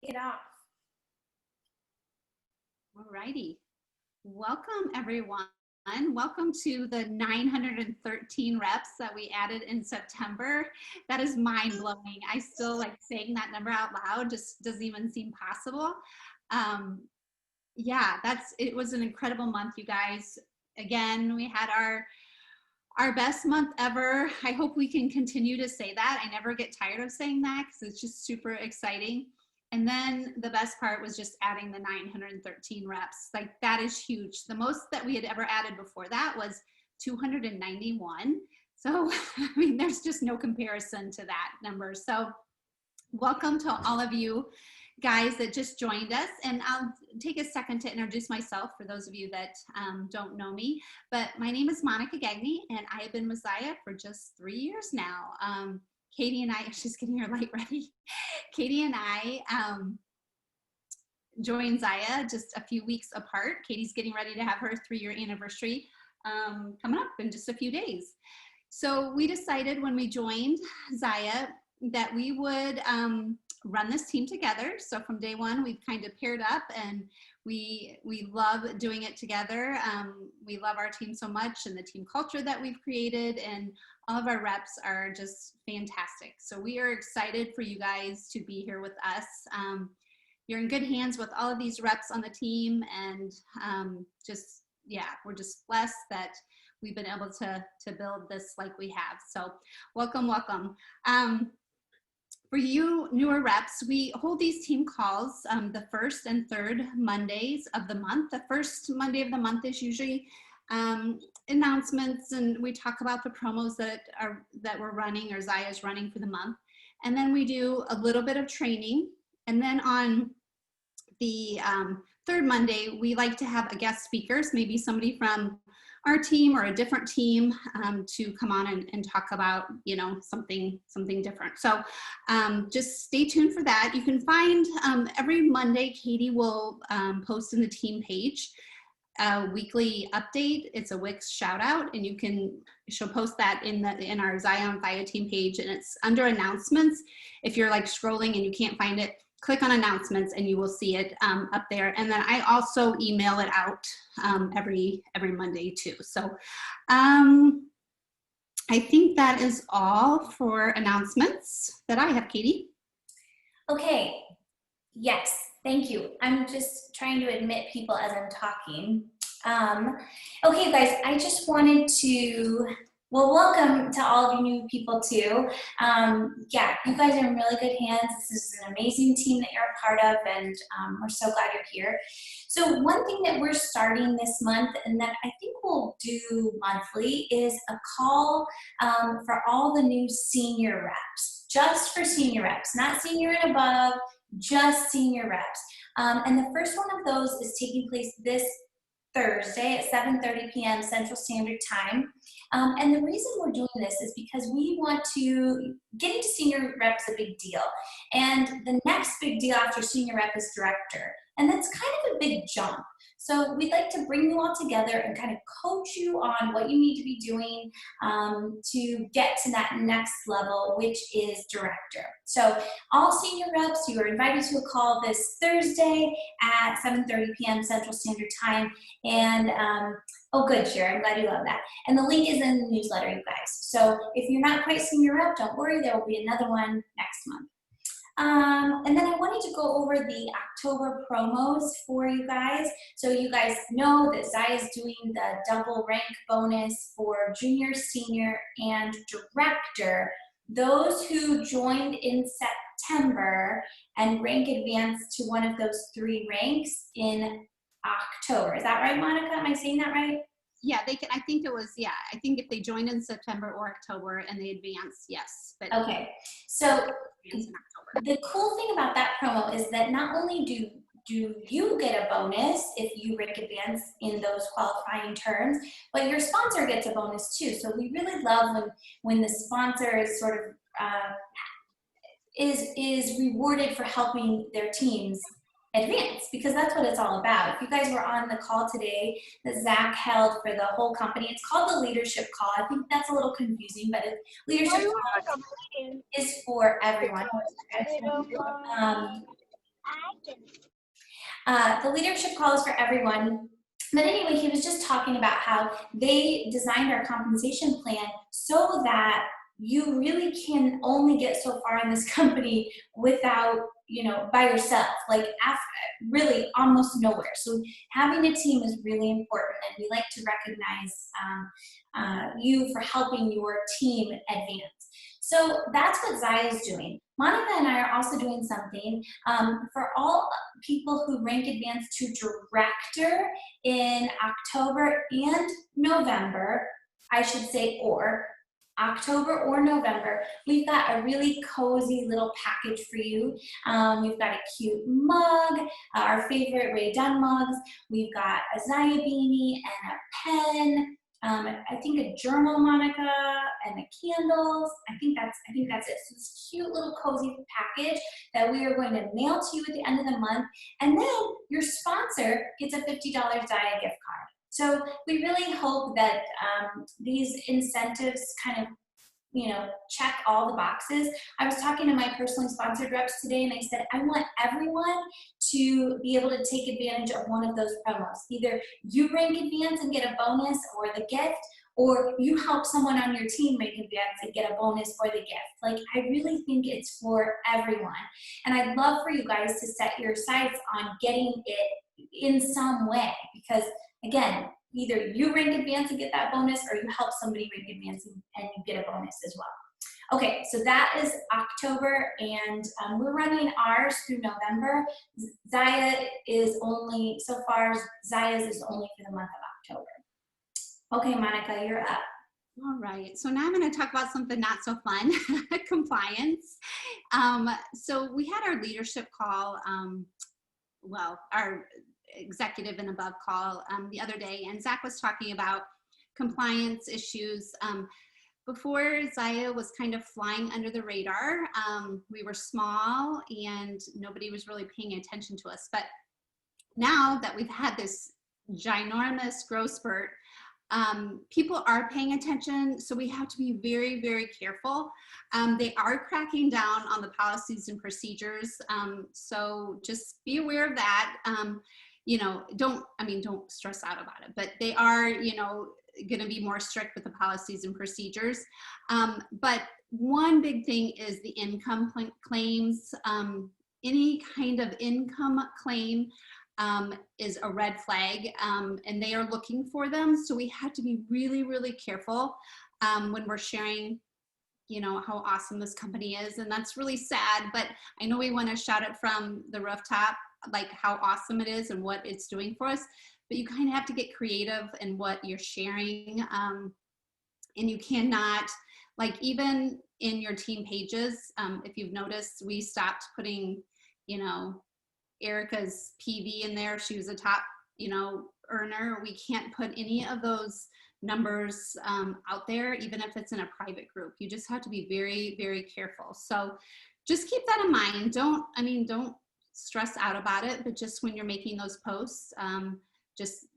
it off. Alrighty. Welcome, everyone. Welcome to the 913 reps that we added in September. That is mind-blowing. I still like saying that number out loud, just doesn't even seem possible. Yeah, it was an incredible month, you guys. Again, we had our best month ever. I hope we can continue to say that. I never get tired of saying that because it's just super exciting. And then the best part was just adding the 913 reps. Like, that is huge. The most that we had ever added before that was 291. So, I mean, there's just no comparison to that number. So welcome to all of you guys that just joined us. And I'll take a second to introduce myself for those of you that don't know me. But my name is Monica Gagne, and I have been with Zaya for just 3 years now. Katie and I, she's getting her light ready. Katie and I joined Zaya just a few weeks apart. Katie's getting ready to have her 3-year anniversary coming up in just a few days. So we decided when we joined Zaya that we would run this team together. So from day one, we've kind of paired up, and we love doing it together. We love our team so much, and the team culture that we've created, and all of our reps are just fantastic. So we are excited for you guys to be here with us. You're in good hands with all of these reps on the team, and we're just blessed that we've been able to build this like we have. So welcome, welcome. For you newer reps, we hold these team calls the first and third Mondays of the month. The first Monday of the month is usually announcements, and we talk about the promos that we're running, or Zaya's running for the month. And then we do a little bit of training. And then on the third Monday, we like to have a guest speakers, maybe somebody from our team or a different team to come on and talk about, something different. So just stay tuned for that. You can find every Monday, Katie will post in the team page a weekly update. It's a Wix shout out, and she'll post that in our Zaya on Zaya team page, and it's under announcements. If you're like scrolling and you can't find it, click on announcements and you will see it up there. And then I also email it out every Monday too. So I think that is all for announcements that I have, Katie. Okay, yes, thank you. I'm just trying to admit people as I'm talking. Okay, you guys, I just wanted to, welcome to all of you new people too. Yeah, you guys are in really good hands. This is an amazing team that you're a part of, and we're so glad you're here. So one thing that we're starting this month, and that I think we'll do monthly, is a call for all the new senior reps, just for senior reps, not senior and above, just senior reps. And the first one of those is taking place this Thursday at 7:30 p.m. Central Standard Time. And the reason we're doing this is because we want to get into senior reps a big deal. And the next big deal after senior rep is director. And that's kind of a big jump. So we'd like to bring you all together and kind of coach you on what you need to be doing to get to that next level, which is director. So all senior reps, you are invited to a call this Thursday at 7:30 p.m. Central Standard Time. And oh, good, Sharon, I'm glad you love that. And the link is in the newsletter, you guys. So if you're not quite senior rep, don't worry, there will be another one next month. And then I wanted to go over the October promos for you guys. So you guys know that Zaya is doing the double rank bonus for junior, senior, and director. Those who joined in September and rank advanced to one of those 3 ranks in October. Is that right, Monica? Am I saying that right? Yeah, they can. I think it was, yeah. I think if they joined in September or October and they advance, yes. But okay. So the cool thing about that promo is that not only do you get a bonus if you rank advance in those qualifying terms, but your sponsor gets a bonus too. So we really love when the sponsor is sort of is rewarded for helping their teams advance, because that's what it's all about. If you guys were on the call today that Zach held for the whole company, it's called the leadership call. I think that's a little confusing, but leadership call is for everyone. The leadership call is for everyone. But anyway, he was just talking about how they designed our compensation plan so that you really can only get so far in this company without, by yourself, like after, really almost nowhere. So having a team is really important, and we like to recognize you for helping your team advance. So that's what Zaya is doing. Monica and I are also doing something for all people who rank advanced to director in October and November, I should say, or October or November. We've got a really cozy little package for you. We've got a cute mug, our favorite Ray Dunn mugs. We've got a Zaya beanie and a pen. I think a journal, Monica, and the candles. I think that's it. So this cute little cozy package that we are going to mail to you at the end of the month, and then your sponsor gets a $50 Zaya gift card. So we really hope that these incentives kind of, check all the boxes. I was talking to my personally sponsored reps today, and I said, I want everyone to be able to take advantage of one of those promos. Either you rank advance and get a bonus or the gift, or you help someone on your team rank advance and get a bonus or the gift. Like, I really think it's for everyone. And I'd love for you guys to set your sights on getting it in some way, because again, either you rank advance and get that bonus, or you help somebody rank advance and you get a bonus as well. Okay, so that is October, and we're running ours through November. Zaya is only, so far, Zaya's is only for the month of October. Okay, Monica, you're up. All right, so now I'm going to talk about something not so fun, compliance. So we had our leadership call, our executive and above call the other day, and Zach was talking about compliance issues. Before, Zaya was kind of flying under the radar. We were small and nobody was really paying attention to us. But now that we've had this ginormous growth spurt, people are paying attention, so we have to be very, very careful. They are cracking down on the policies and procedures, so just be aware of that. Don't stress out about it, but they are, going to be more strict with the policies and procedures. But one big thing is the income claims. Any kind of income claim is a red flag, and they are looking for them. So we have to be really, really careful when we're sharing, how awesome this company is. And that's really sad, but I know we want to shout it from the rooftop, like how awesome it is and what it's doing for us. But you kind of have to get creative in what you're sharing. And you cannot, like, even in your team pages, if you've noticed, we stopped putting, Erica's PV in there. She was a top, earner. We can't put any of those numbers out there, even if it's in a private group. You just have to be very, very careful. So just keep that in mind. Don't stress out about it, but just when you're making those posts, just,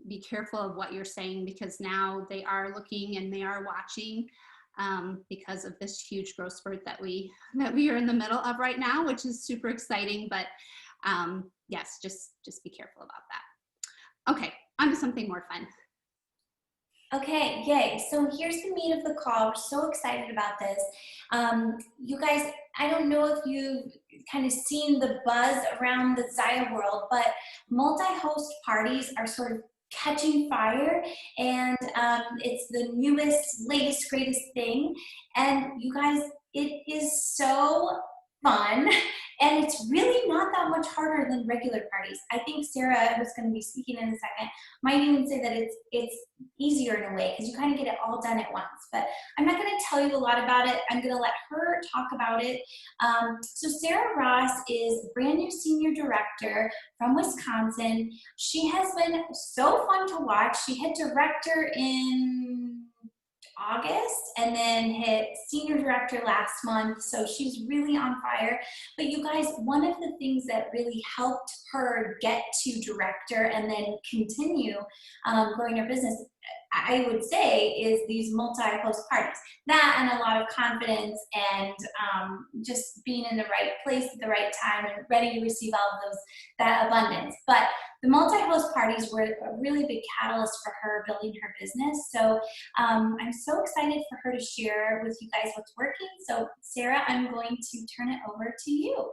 be careful of what you're saying, because now they are looking and they are watching because of this huge growth spurt that we are in the middle of right now, which is super exciting. But yes, just be careful about that. Okay, on to something more fun. Okay, yay. So here's the meat of the call. We're so excited about this. You guys, I don't know if you've kind of seen the buzz around the Zaya world, but multi-host parties are sort of catching fire, and it's the newest, latest, greatest thing. And you guys, it is so fun, and it's really not that much harder than regular parties. I think Sarah, who's going to be speaking in a second, might even say that it's easier in a way, because you kind of get it all done at once. But I'm not going to tell you a lot about it. I'm going to let her talk about it. So Sarah Ross is brand new senior director from Wisconsin. She has been so fun to watch. She hit director in August and then hit senior director last month, so she's really on fire. But you guys, one of the things that really helped her get to director and then continue growing her business I would say, is these multi-host parties. That and a lot of confidence and just being in the right place at the right time and ready to receive all of that abundance. But the multi-host parties were a really big catalyst for her building her business. So I'm so excited for her to share with you guys what's working. So Sarah, I'm going to turn it over to you.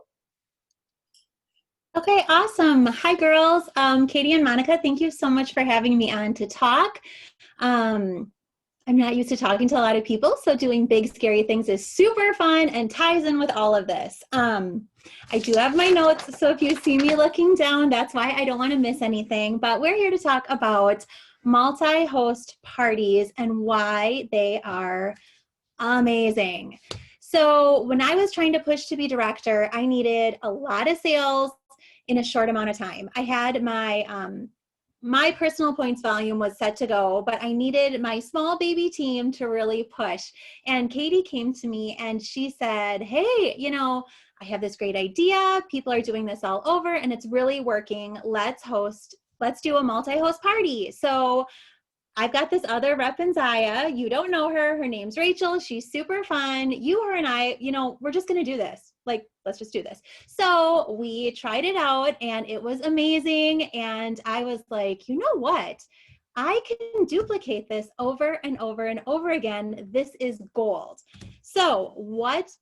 Okay, awesome. Hi, girls. Katie and Monica, thank you so much for having me on to talk. I'm not used to talking to a lot of people, so doing big, scary things is super fun and ties in with all of this. I do have my notes, so if you see me looking down, that's why I don't want to miss anything. But we're here to talk about multi-host parties and why they are amazing. So when I was trying to push to be director, I needed a lot of sales in a short amount of time. I had my personal points volume was set to go, but I needed my small baby team to really push. And Katie came to me and she said, hey, I have this great idea. People are doing this all over and it's really working. Let's do a multi-host party. So I've got this other rep in Zaya. You don't know her. Her name's Rachel. She's super fun. Her and I, we're just going to do this. Let's just do this. So we tried it out and it was amazing. And I was like, you know what? I can duplicate this over and over and over again. This is gold. So what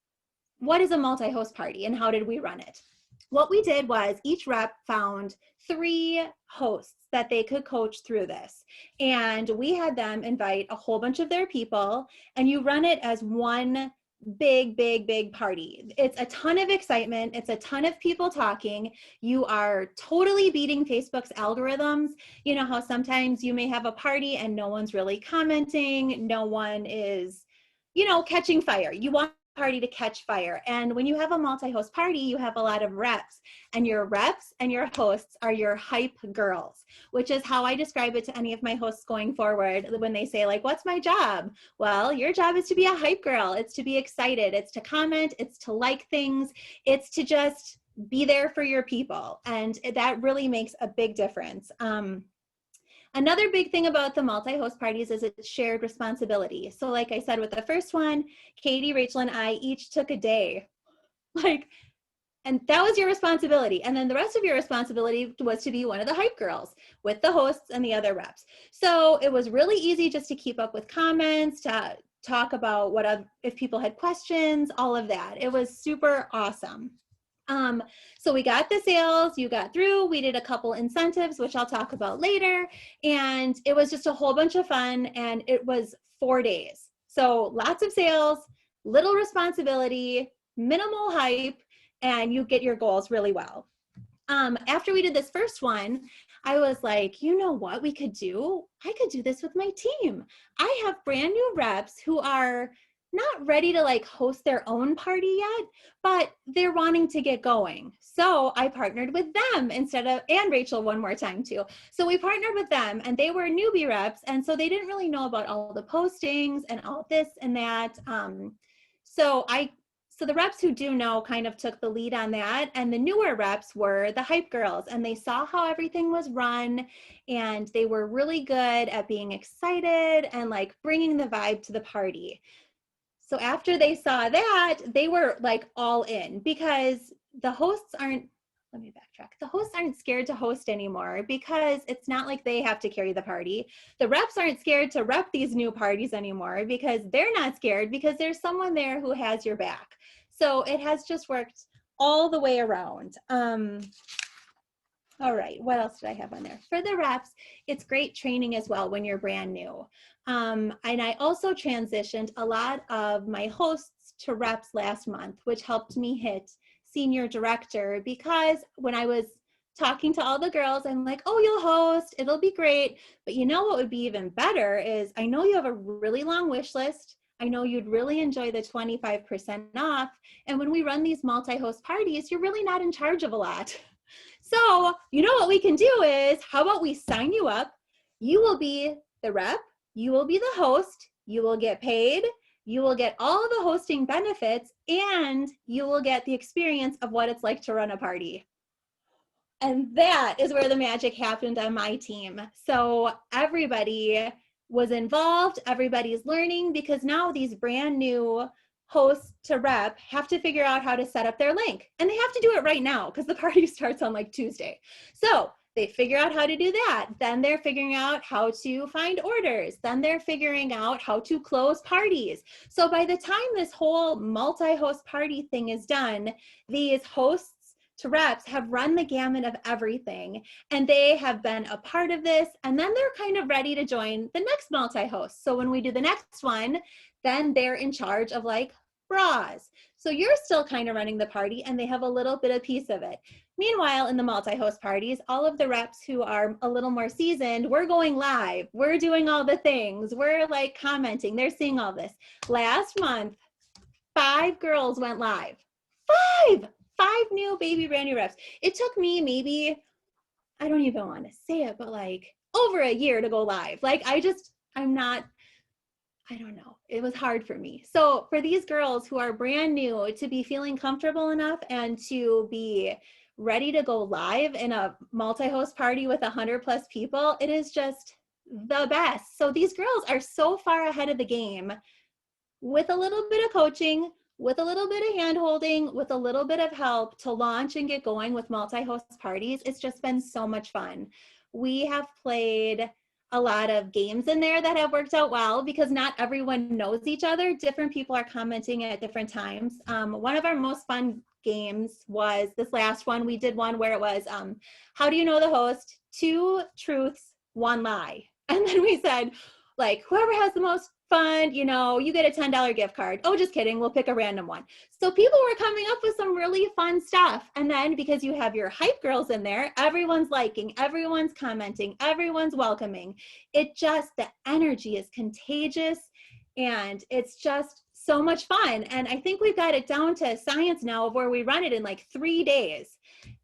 is a multi-host party and how did we run it? What we did was each rep found 3 hosts that they could coach through this. And we had them invite a whole bunch of their people and you run it as one big, big, big party. It's a ton of excitement. It's a ton of people talking. You are totally beating Facebook's algorithms. You know how sometimes you may have a party and no one's really commenting. No one is, catching fire. You want party to catch fire. And when you have a multi-host party, you have a lot of reps and your hosts are your hype girls, which is how I describe it to any of my hosts going forward. When they say like, what's my job? Well, your job is to be a hype girl. It's to be excited. It's to comment. It's to like things. It's to just be there for your people. And that really makes a big difference. Another big thing about the multi-host parties is it's shared responsibility. So like I said with the first one, Katie, Rachel, and I each took a day. And that was your responsibility. And then the rest of your responsibility was to be one of the hype girls with the hosts and the other reps. So it was really easy just to keep up with comments, to talk about if people had questions, all of that. It was super awesome. So we got the sales, you got through, we did a couple incentives, which I'll talk about later. And it was just a whole bunch of fun and it was 4 days. So lots of sales, little responsibility, minimal hype, and you get your goals really well. After we did this first one, I was like, you know what we could do? I could do this with my team. I have brand new reps who are not ready to host their own party yet, but they're wanting to get going. So I partnered with them and Rachel one more time too. So we partnered with them and they were newbie reps. And so they didn't really know about all the postings and all this and that. So the reps who do know kind of took the lead on that, and the newer reps were the hype girls, and they saw how everything was run, and they were really good at being excited and bringing the vibe to the party. So after they saw that, they were all in because the hosts aren't, let me backtrack. The hosts aren't scared to host anymore because it's not like they have to carry the party. The reps aren't scared to rep these new parties anymore because they're not scared because there's someone there who has your back. So it has just worked all the way around. All right, what else did I have on there? For the reps, it's great training as well when you're brand new. And I also transitioned a lot of my hosts to reps last month, which helped me hit senior director because when I was talking to all the girls, I'm like, oh, you'll host, it'll be great. But you know what would be even better is I know you have a really long wish list. I know you'd really enjoy the 25% off. And when we run these multi-host parties, you're really not in charge of a lot. So you know what we can do is, how about we sign you up? You will be the rep, you will be the host, you will get paid, you will get all the hosting benefits, and you will get the experience of what it's like to run a party. And that is where the magic happened on my team. So everybody was involved. Everybody's learning because now these brand new hosts to rep have to figure out how to set up their link. And they have to do it right now because the party starts on like Tuesday. So they figure out how to do that. Then they're figuring out how to find orders. Then they're figuring out how to close parties. So by the time this whole multi-host party thing is done, these hosts to reps have run the gamut of everything, and they have been a part of this, and then they're kind of ready to join the next multi-host. So when we do the next one, then they're in charge of like bras. So you're still kind of running the party, and they have a little bit of piece of it. Meanwhile, in the multi-host parties, all of the reps who are a little more seasoned, we're going live, we're doing all the things, we're like commenting, they're seeing all this. Last month, 5 girls went live. 5 new baby brand new reps. It took me maybe, I don't even want to say it, but like over a year to go live. Like I don't know. It was hard for me. So for these girls who are brand new to be feeling comfortable enough and to be ready to go live in a multi-host party with 100+ people, it is just the best. So these girls are so far ahead of the game with a little bit of coaching, with a little bit of hand-holding, with a little bit of help to launch and get going with multi-host parties. It's just been so much fun. We have played a lot of games in there that have worked out well because not everyone knows each other. Different people are commenting at different times. One of our most fun games was this last one. We did one where it was, how do you know the host? 2 truths, 1 lie. And then we said, like, whoever has the most fun, you know, you get a $10 gift card. Oh, just kidding. We'll pick a random one. So people were coming up with some really fun stuff. And then because you have your hype girls in there, everyone's liking, everyone's commenting, everyone's welcoming. It just, the energy is contagious and it's just so much fun. And I think we've got it down to science now of where we run it in like 3 days.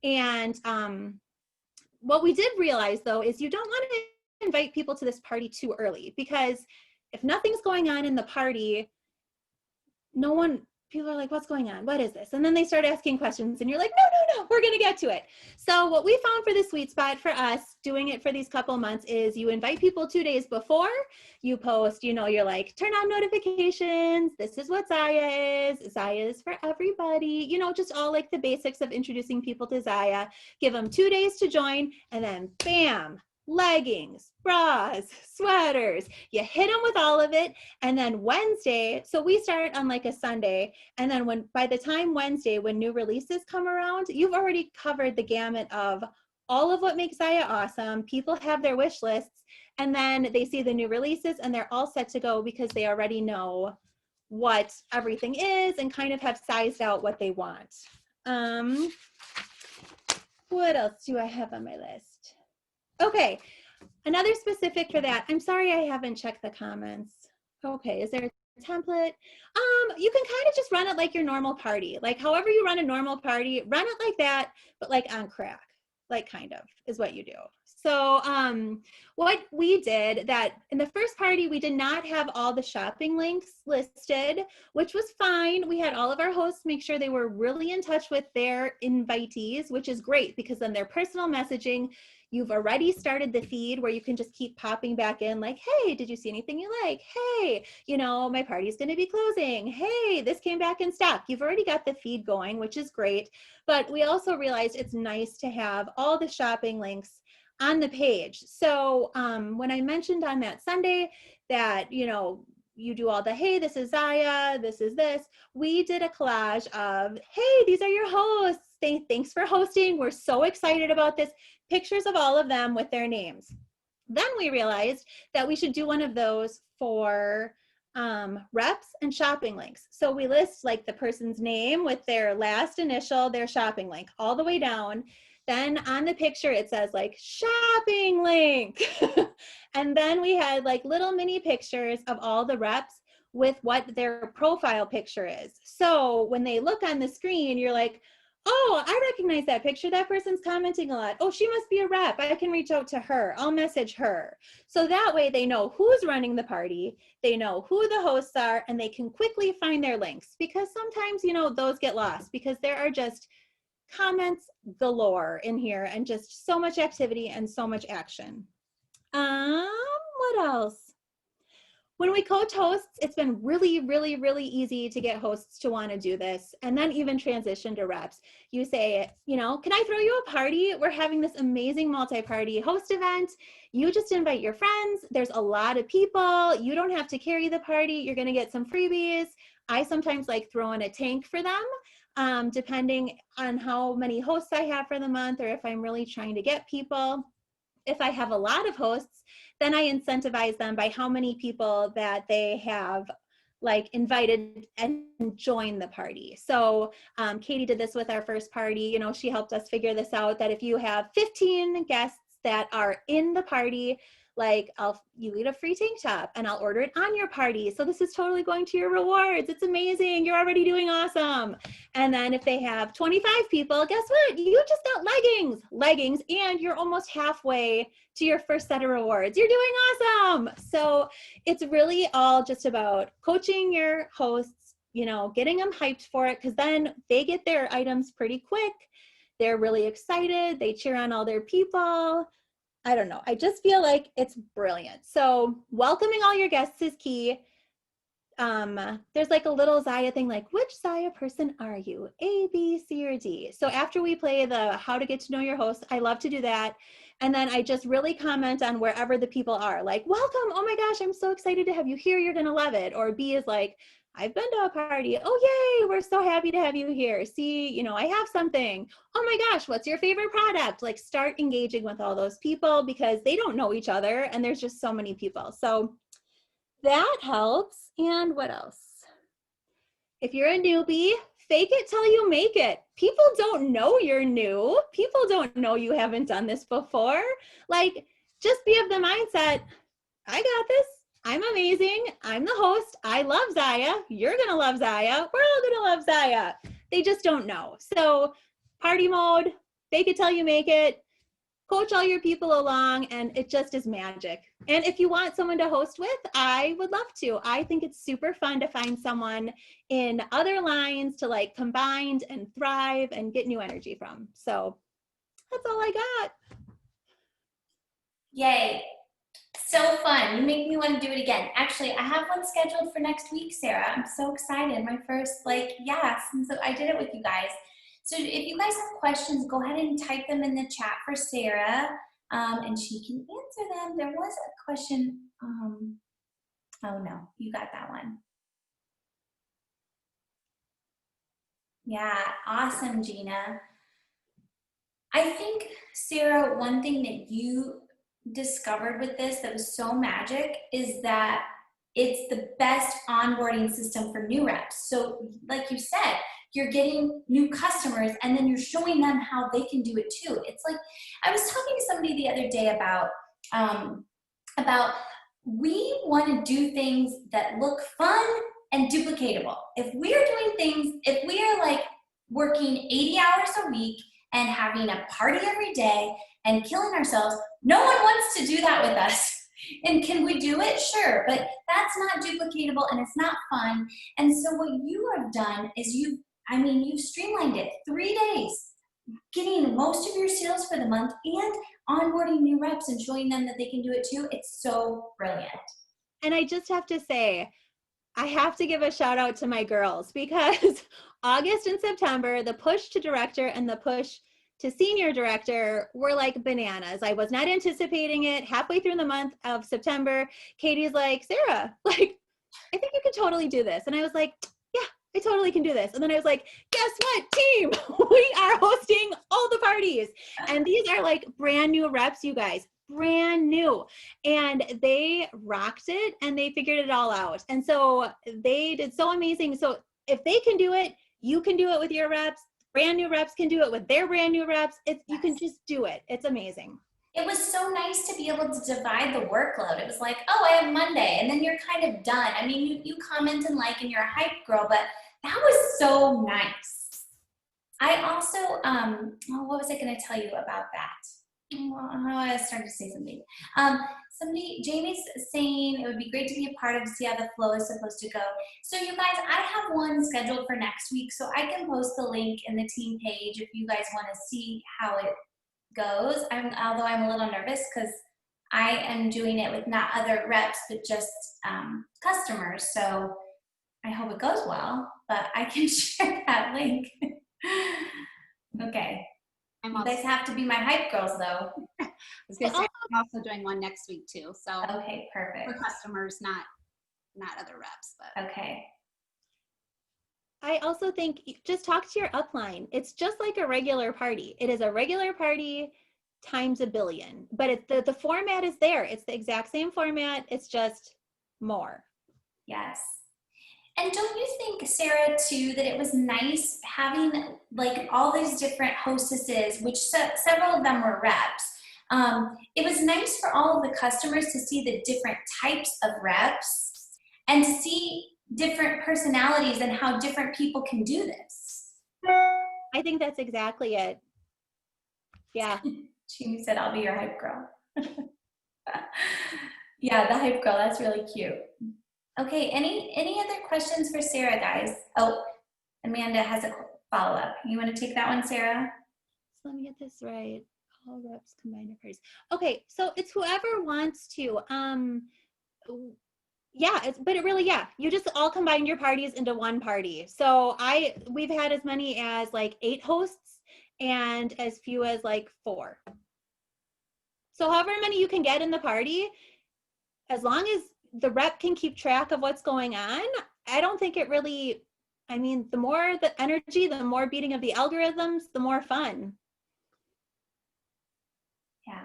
And what we did realize though, is you don't want to invite people to this party too early because if nothing's going on in the party, people are like, what's going on? What is this? And then they start asking questions and you're like, no, we're going to get to it. So what we found for the sweet spot for us doing it for these couple months is you invite people 2 days before you post, you know, you're like, turn on notifications. This is what Zaya is. Zaya is for everybody, you know, just all like the basics of introducing people to Zaya. Give them 2 days to join and then bam, leggings, bras, sweaters, you hit them with all of it. And then Wednesday, so we start on like a Sunday. And then by the time Wednesday, when new releases come around, you've already covered the gamut of all of what makes Zaya awesome. People have their wish lists and then they see the new releases and they're all set to go because they already know what everything is and kind of have sized out what they want. What else do I have on my list? Okay, another specific for that. I'm sorry I haven't checked the comments. Okay, is there a template? You can kind of just run it like your normal party. Like however you run a normal party, run it like that, but like on crack, like kind of is what you do. So what we did that in the first party, we did not have all the shopping links listed, which was fine. We had all of our hosts make sure they were really in touch with their invitees, which is great because then their personal messaging, you've already started the feed where you can just keep popping back in like, hey, did you see anything you like? Hey, you know, my party's going to be closing. Hey, this came back in stock. You've already got the feed going, which is great. But we also realized it's nice to have all the shopping links on the page. So when I mentioned on that Sunday that, you know, you do all the, hey, this is Zaya, this is this, we did a collage of, hey, these are your hosts. Thanks for hosting. We're so excited about this. Pictures of all of them with their names. Then we realized that we should do one of those for reps and shopping links. So we list like the person's name with their last initial, their shopping link, all the way down. Then on the picture, it says like shopping link. And then we had like little mini pictures of all the reps with what their profile picture is. So when they look on the screen, you're like, oh, I recognize that picture. That person's commenting a lot. Oh, she must be a rep. I can reach out to her. I'll message her. So that way they know who's running the party. They know who the hosts are, and they can quickly find their links because sometimes, you know, those get lost because there are just comments galore in here and just so much activity and so much action. What else? when we coach hosts, it's been really, really, really easy to get hosts to want to do this and then even transition to reps. You say, you know, can I throw you a party? We're having this amazing multi-party host event. You just invite your friends. There's a lot of people. You don't have to carry the party. You're going to get some freebies. I sometimes like throw in a tank for them, depending on how many hosts I have for the month or if I'm really trying to get people. If I have a lot of hosts, then I incentivize them by how many people that they have like invited and join the party. So Katie did this with our first party. You know, she helped us figure this out, that if you have 15 guests that are in the party, like you get a free tank top and I'll order it on your party. So this is totally going to your rewards. It's amazing. You're already doing awesome. And then if they have 25 people, guess what? You just got leggings, and you're almost halfway to your first set of rewards. You're doing awesome. So it's really all just about coaching your hosts, you know, getting them hyped for it, because then they get their items pretty quick. They're really excited. They cheer on all their people. I don't know. I just feel like it's brilliant. So welcoming all your guests is key. There's like a little Zaya thing, like, which Zaya person are you? A, B, C, or D? So after we play the how to get to know your host, I love to do that. And then I just really comment on wherever the people are, like, welcome. Oh my gosh, I'm so excited to have you here. You're going to love it. Or B is like, I've been to a party. Oh, yay. We're so happy to have you here. See, you know, I have something. Oh my gosh, what's your favorite product? Like, start engaging with all those people because they don't know each other and there's just so many people. So that helps. And what else? If you're a newbie, fake it till you make it. People don't know you're new. People don't know you haven't done this before. Like, just be of the mindset, I got this. I'm amazing. I'm the host. I love Zaya. You're going to love Zaya. We're all going to love Zaya. They just don't know. So party mode, fake it till you make it, coach all your people along, and it just is magic. And if you want someone to host with, I would love to. I think it's super fun to find someone in other lines to like combine and thrive and get new energy from. So that's all I got. Yay. So fun. You make me want to do it again. Actually, I have one scheduled for next week, Sarah. I'm so excited. My first, since I did it with you guys. So if you guys have questions, go ahead and type them in the chat for Sarah, and she can answer them. There was a question. Oh no, you got that one. Yeah, awesome, Gina. I think, Sarah, one thing that you discovered with this that was so magic is that it's the best onboarding system for new reps. So like you said, you're getting new customers and then you're showing them how they can do it too. It's like, I was talking to somebody the other day about we want to do things that look fun and duplicatable. If we are doing things, if we are like working 80 hours a week and having a party every day and killing ourselves, no one wants to do that with us. And can we do it? Sure, but that's not duplicatable and it's not fun. And so what you have done is you've streamlined it. 3 days, getting most of your sales for the month and onboarding new reps and showing them that they can do it too. It's so brilliant. And I just have to say, I have to give a shout out to my girls because August and September, the push to director and the push to senior director were like bananas. I was not anticipating it. Halfway through the month of September, Katie's like, Sarah, like, I think you can totally do this. And I was like, yeah, I totally can do this. And then I was like, guess what, team? We are hosting all the parties. And these are like brand new reps, you guys. Brand new, and they rocked it and they figured it all out, and so they did so amazing. So if they can do it, you can do it with your reps. Brand new reps can do it with their brand new reps. You can just do it. It's amazing. It was so nice to be able to divide the workload. It was like, oh, I have Monday, and then you're kind of done. I mean, you comment and like, and you're a hype girl, but that was so nice. I also, what was I going to tell you about that? Well, I started to say something. Jamie's saying it would be great to be a part of to see how the flow is supposed to go. So you guys, I have one scheduled for next week, so I can post the link in the team page if you guys want to see how it goes. Although I'm a little nervous because I am doing it with not other reps, but just customers. So I hope it goes well, but I can share that link. Okay. I'm You also, guys have to be my hype girls though. I was gonna say, I'm also doing one next week too. So Okay, perfect. for customers, not other reps, but Okay. I also think just talk to your upline. It's just like a regular party. It is a regular party times a billion, but it's the format is there. It's the exact same format. It's just more. Yes. And don't you think, Sarah, too, that it was nice having like all these different hostesses, which several of them were reps. It was nice for all of the customers to see the different types of reps and to see different personalities and how different people can do this. I think that's exactly it. Yeah. She said, I'll be your hype girl. Yeah, the hype girl, that's really cute. Okay, any other questions for Sarah, guys? Oh, Amanda has a follow-up. You want to take that one, Sarah? So let me get this right. All reps combined their parties. Okay, so it's whoever wants to. Yeah, but it really, yeah, you just all combine your parties into one party. So we've had as many as like 8 hosts and as few as like 4. So however many you can get in the party, as long as the rep can keep track of what's going on, I don't think it really, I mean, the more the energy, the more beating of the algorithms, the more fun. Yeah.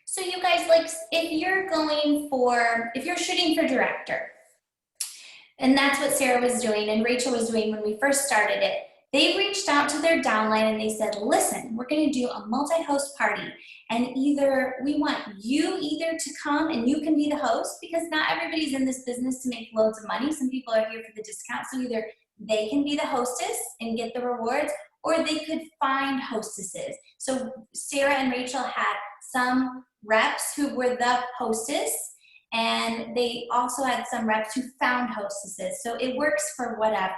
So you guys, like, if you're shooting for director, and that's what Sarah was doing and Rachel was doing when we first started it, they reached out to their downline and they said, listen, we're going to do a multi-host party. And we want you either to come and you can be the host, because not everybody's in this business to make loads of money. Some people are here for the discount. So either they can be the hostess and get the rewards, or they could find hostesses. So Sarah and Rachel had some reps who were the hostess, and they also had some reps who found hostesses. So it works for whatever.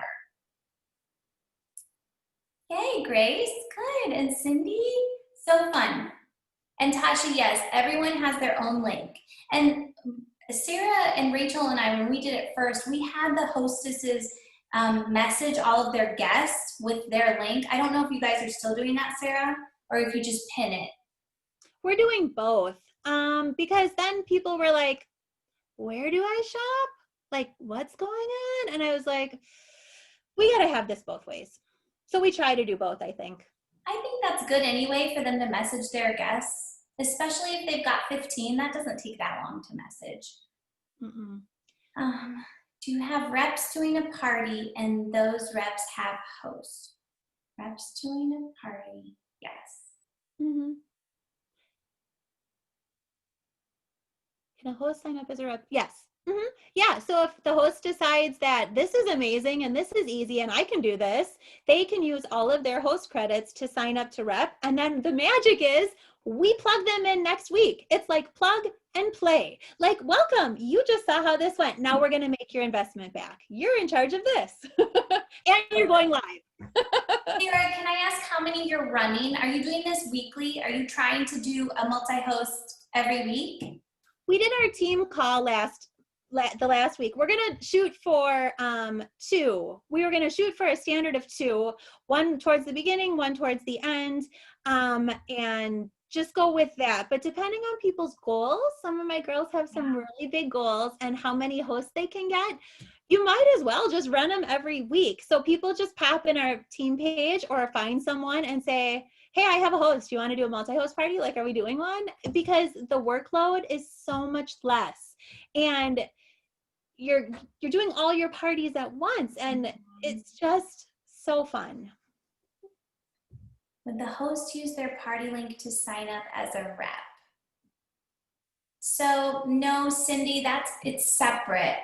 Yay, Grace, good. And Cindy, so fun. And Tasha, yes, everyone has their own link. And Sarah and Rachel and I, when we did it first, we had the hostesses message all of their guests with their link. I don't know if you guys are still doing that, Sarah, or if you just pin it. We're doing both because then people were like, where do I shop? Like, what's going on? And I was like, we got to have this both ways. So we try to do both, I think. I think that's good anyway for them to message their guests, especially if they've got 15. That doesn't take that long to message. Mm-mm. Do you have reps doing a party and those reps have hosts? Reps doing a party, yes. Mm-hmm. Can a host sign up as a rep? Yes. Mm-hmm. Yeah, so if the host decides that this is amazing and this is easy and I can do this, they can use all of their host credits to sign up to rep. And then the magic is we plug them in next week. It's like plug and play. Like, welcome, you just saw how this went. Now we're going to make your investment back. You're in charge of this. And you're going live. Sarah, can I ask how many you're running? Are you doing this weekly? Are you trying to do a multi-host every week? We did our team call the last week. We're going to shoot for 2. We were going to shoot for a standard of 2, one towards the beginning, one towards the end, and just go with that. But depending on people's goals, some of my girls have some really big goals and how many hosts they can get. You might as well just run them every week. So people just pop in our team page or find someone and say, hey, I have a host. Do you want to do a multi-host party? Like, are we doing one? Because the workload is so much less. And you're doing all your parties at once. And it's just so fun. Would the host use their party link to sign up as a rep? So no, Cindy, it's separate.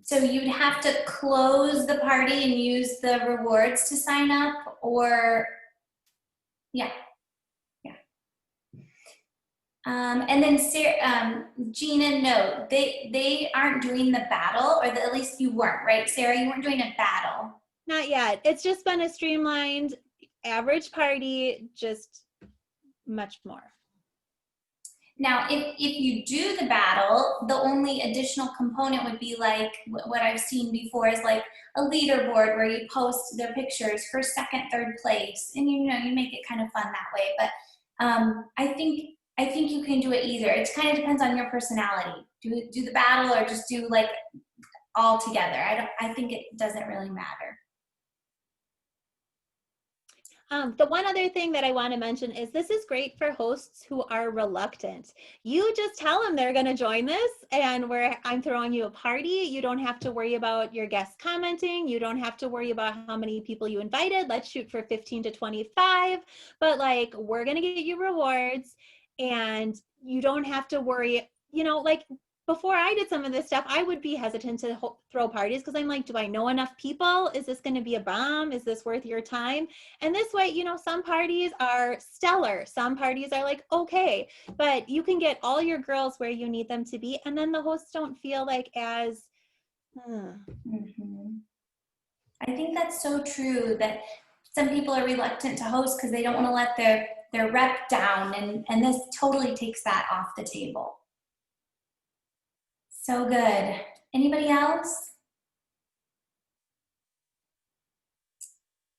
So you'd have to close the party and use the rewards to sign up, or yeah. And then Sarah, Gina, no, they aren't doing the battle, or at least you weren't, right, Sarah? You weren't doing a battle. Not yet. It's just been a streamlined average party, just much more. Now, if you do the battle, the only additional component would be like what I've seen before is like a leaderboard where you post their pictures for second, third place, and you make it kind of fun that way. But I think you can do it either. It kind of depends on your personality. Do the battle or just do like all together. I think it doesn't really matter. The one other thing that I want to mention is this is great for hosts who are reluctant. You just tell them they're going to join this and I'm throwing you a party. You don't have to worry about your guests commenting. You don't have to worry about how many people you invited. Let's shoot for 15 to 25, but like, we're going to get you rewards and you don't have to worry, like before I did some of this stuff, I would be hesitant to throw parties because I'm like, do I know enough people? Is this going to be a bomb? Is this worth your time? And this way, some parties are stellar. Some parties are like, okay, but you can get all your girls where you need them to be. And then the hosts don't feel like as, Mm-hmm. I think that's so true that some people are reluctant to host because they don't want to let their rep down. And this totally takes that off the table. So good. Anybody else?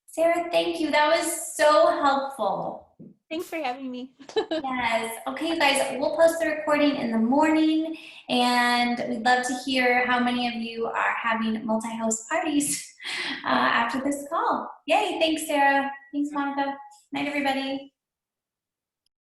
Sarah, thank you. That was so helpful. Thanks for having me. Yes. Okay, guys, we'll post the recording in the morning, and we'd love to hear how many of you are having multi-host parties after this call. Yay. Thanks, Sarah. Thanks, Monica. Night, everybody.